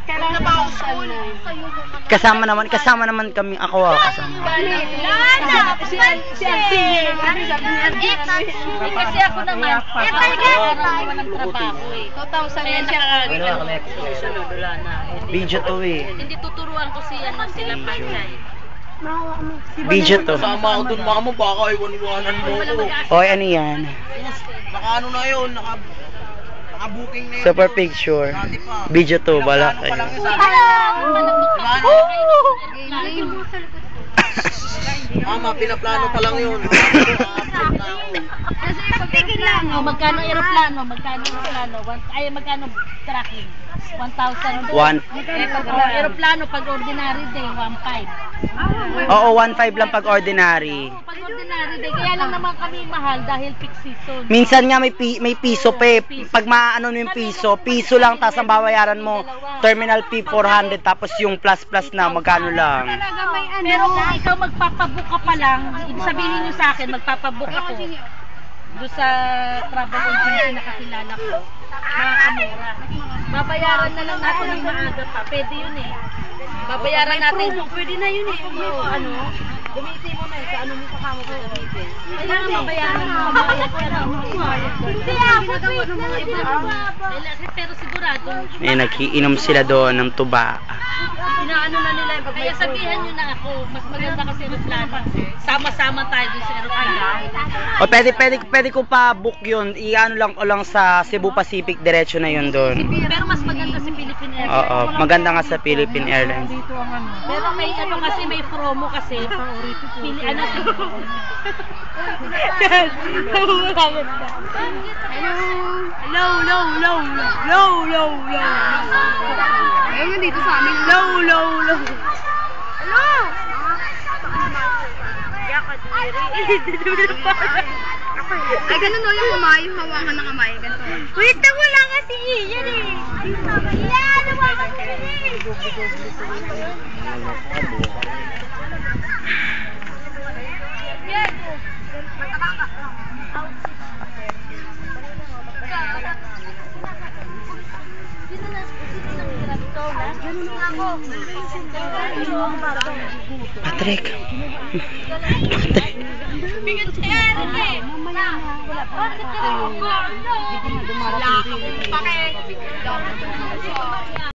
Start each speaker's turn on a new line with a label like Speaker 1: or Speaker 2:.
Speaker 1: Kailangan ba ako school?
Speaker 2: Kasama naman kami. Ako kasama.
Speaker 1: Lana! Kasi ako naman, araw ng trabaho eh. 2,000 na siya.
Speaker 2: Video to eh.
Speaker 1: Hindi tuturuan ko sila Panchay.
Speaker 2: Video to.
Speaker 3: Kasama ako dun, mama, baka iwan-iwanan mo ko.
Speaker 2: Oy, ano yan?
Speaker 3: Naka-ano na yun, naka-booking na yun.
Speaker 2: Super picture. Video to, bala kayo.
Speaker 3: Mama, pinaplano pa lang yun.
Speaker 1: Magkano aeroplano? Ay, magkano tracking? 1,000. Aeroplano pag ordinary day, 1,500.
Speaker 2: Oo, 1.5 lang pag ordinary.
Speaker 1: Pag ordinary day, kaya lang naman kami mahal dahil peak season.
Speaker 2: Minsan nga may piso pa eh. Pag maano mo yung piso lang, tapos ang babayaran mo, terminal fee 400, tapos yung plus na, magkano lang.
Speaker 1: Pero kung ikaw magpapabook ka pa lang, ibig sabihin nyo sa akin, magpapabook ako doon sa travel agency na kakilala ko, makakamura. Babayaran na lang natin yung maaga pa. Pwede yun eh. Babayaran natin. Pwede na yun eh. Gamitin mo na eh. Ano mo kasama ko gamitin? Kailangan babayaran mo. Hindi ako ginagawa ng mga iba. Pero sigurado.
Speaker 2: Eh, naghiinom sila doon ng tuba.
Speaker 1: Inaano na nila yung kaya sabihan nyo na ako, mas maganda kasi aeroplano. Sama-sama tayo dun sa aeroplano.
Speaker 2: O pwede ko pa book yun. Iano lang ko lang sa Cebu Pacific, diretso na yun doon.
Speaker 1: Pero mas maganda sa Philippine Airlines.
Speaker 2: Oo, maganda nga sa Philippine Airlines.
Speaker 1: Pero may ano kasi, may promo kasi. Ano Hello.
Speaker 4: Ayun dito sa amin.
Speaker 1: Hello.
Speaker 4: Ay, ganun o yung kamay, yung hawakan ng kamay. Ganun.
Speaker 1: Wait na wala nga si Ian eh. Ian, hawakan ka na eh.
Speaker 2: Patrick.
Speaker 1: Bigat siya rin eh. Wala pa. Wala pa.